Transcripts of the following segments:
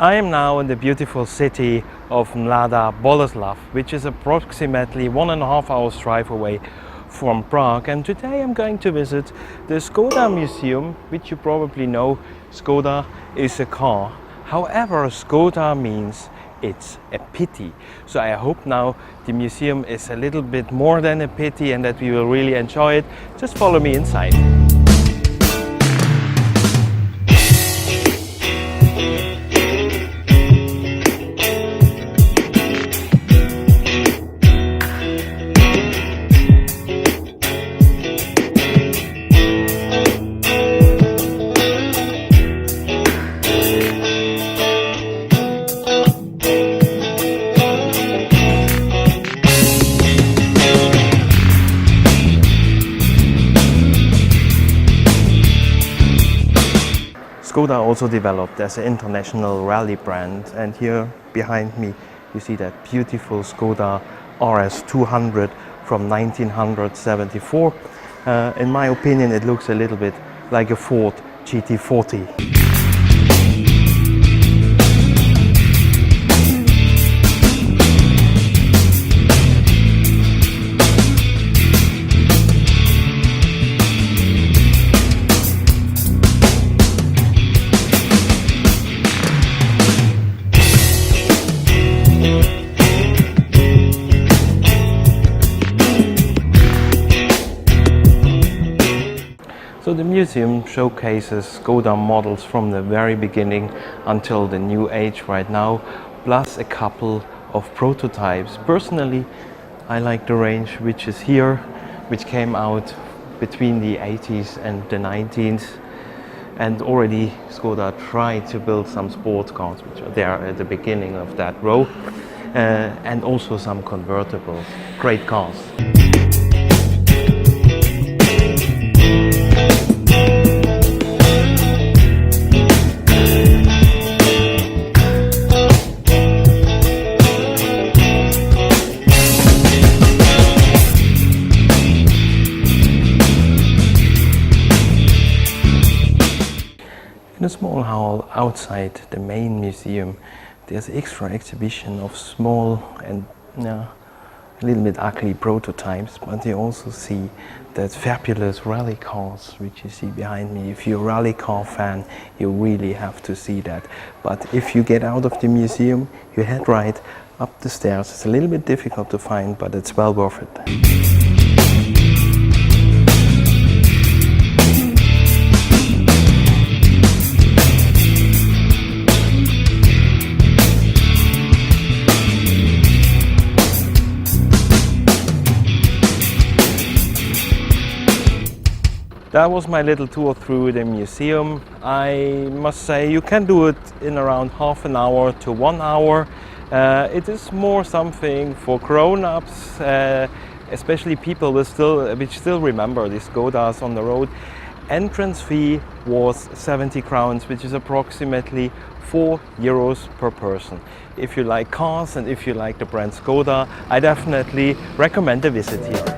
I am now in the beautiful city of Mlada Boleslav, which is approximately 1.5 hours drive away from Prague, and today I'm going to visit the Skoda Museum, which you probably know. Skoda is a car. However, Skoda means it's a pity. So I hope now the museum is a little bit more than a pity and that we will really enjoy it. Just follow me inside. Skoda also developed as an international rally brand, and here behind me you see that beautiful Skoda RS 200 from 1974. In my opinion, it looks a little bit like a Ford GT40. So the museum showcases Skoda models from the very beginning until the new age right now, plus a couple of prototypes. Personally, I like the range which is here, which came out between the 80s and the 90s. And already Skoda tried to build some sports cars, which are there at the beginning of that row, and also some convertibles. Great cars. In a small hall outside the main museum, there's an extra exhibition of small and a little bit ugly prototypes, but you also see that fabulous rally cars which you see behind me. If you're a rally car fan, you really have to see that. But if you get out of the museum, you head right up the stairs. It's a little bit difficult to find, but it's well worth it. That was my little tour through the museum. I must say you can do it in around half an hour to 1 hour. It is more something for grown-ups, especially people which still remember the Skodas on the road. Entrance fee was 70 crowns, which is approximately €4 per person. If you like cars and if you like the brand Skoda, I definitely recommend a visit here.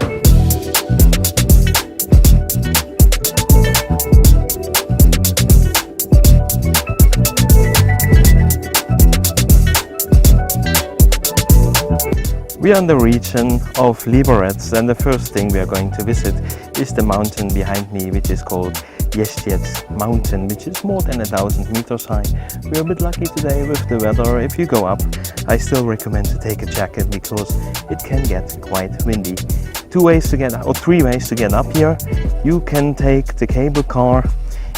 We are in the region of Liberec, and the first thing we are going to visit is the mountain behind me, which is called Bezdez Mountain, which is more than 1,000 meters high. We are a bit lucky today with the weather. If you go up, I still recommend to take a jacket because it can get quite windy. 3 ways to get up here. You can take the cable car,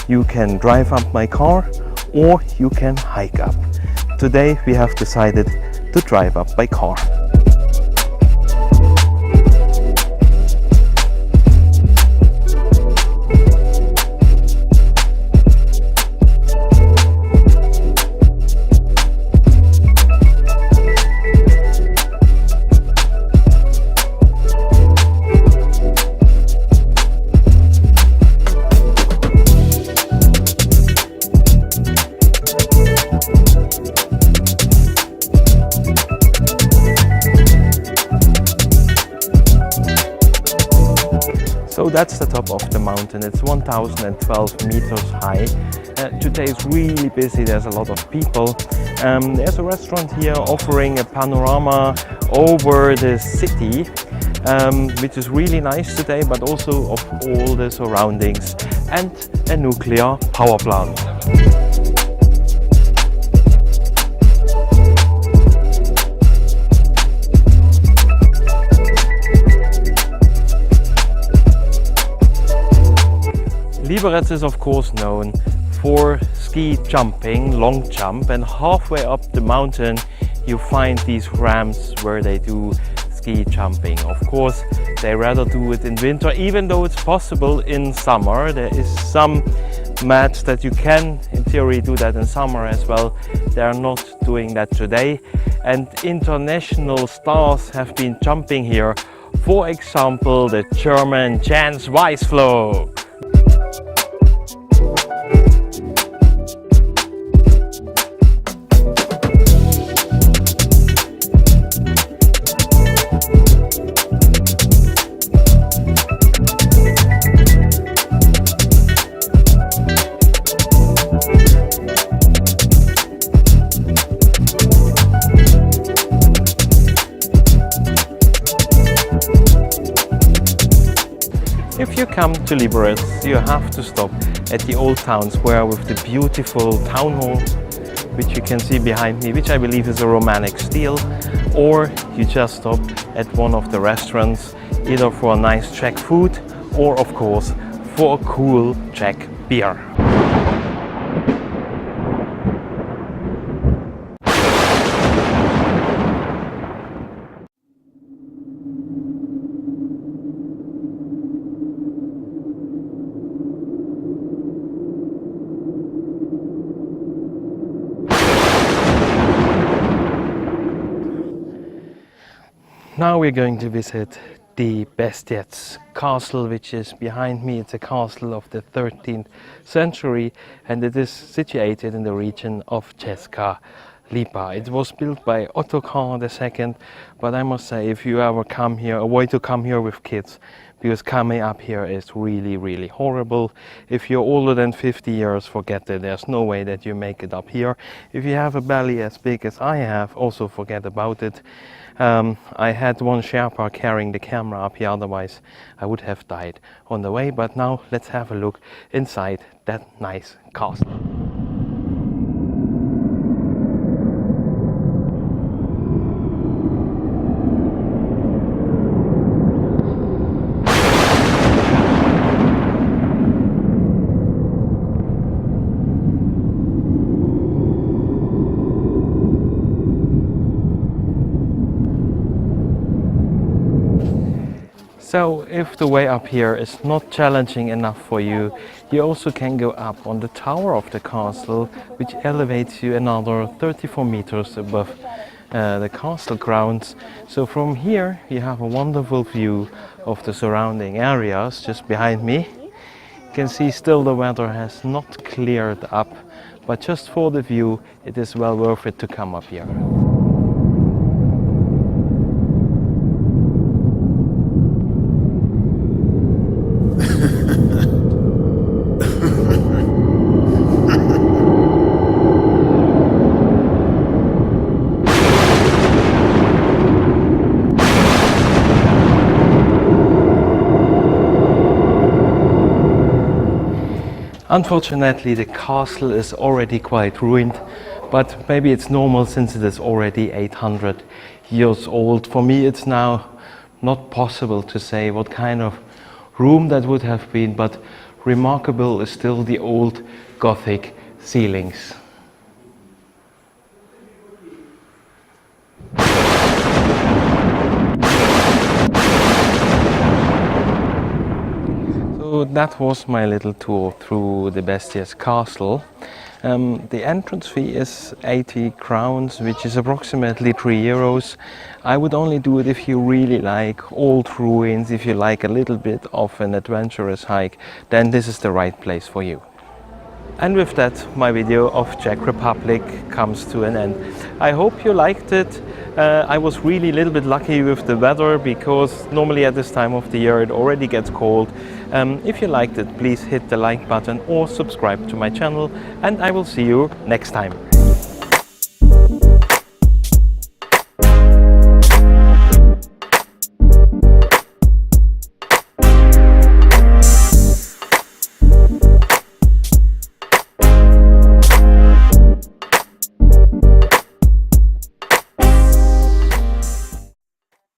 you can drive up my car, or you can hike up. Today we have decided to drive up by car. So that's the top of the mountain. It's 1012 meters high. Today is really busy, there's a lot of people. There's a restaurant here offering a panorama over the city, which is really nice today, but also of all the surroundings, and a nuclear power plant. Liberec is of course known for ski jumping, long jump, and halfway up the mountain you find these ramps where they do ski jumping. Of course they rather do it in winter, even though it's possible in summer. There is some mats that you can in theory do that in summer as well. They are not doing that today, and international stars have been jumping here. For example, the German Jens Weisfloh. If you come to Liberec, you have to stop at the Old Town Square with the beautiful town hall, which you can see behind me, which I believe is a Romantic style, or you just stop at one of the restaurants, either for a nice Czech food or of course for a cool Czech beer. Now we're going to visit the Bezdez Castle, which is behind me. It's a castle of the 13th century and it is situated in the region of Česká Lípa. It was built by Ottokar II, but I must say, if you ever come here, avoid to come here with kids, because coming up here is really horrible. If you're older than 50 years, forget it. There's no way that you make it up here. If you have a belly as big as I have, also forget about it. I had one Sherpa carrying the camera up here, otherwise I would have died on the way. But now let's have a look inside that nice castle. So if the way up here is not challenging enough for you, you also can go up on the tower of the castle, which elevates you another 34 meters above the castle grounds. So from here you have a wonderful view of the surrounding areas just behind me. You can see still the weather has not cleared up, but just for the view it is well worth it to come up here. Unfortunately, the castle is already quite ruined, but maybe it's normal since it is already 800 years old. For me, it's now not possible to say what kind of room that would have been, but remarkable is still the old Gothic ceilings. So that was my little tour through the Bezdez Castle. The entrance fee is 80 crowns, which is approximately €3. I would only do it if you really like old ruins, if you like a little bit of an adventurous hike, then this is the right place for you. And with that, my video of Czech Republic comes to an end. I hope you liked it. I was really a little bit lucky with the weather, because normally at this time of the year it already gets cold. If you liked it, please hit the like button or subscribe to my channel, and I will see you next time.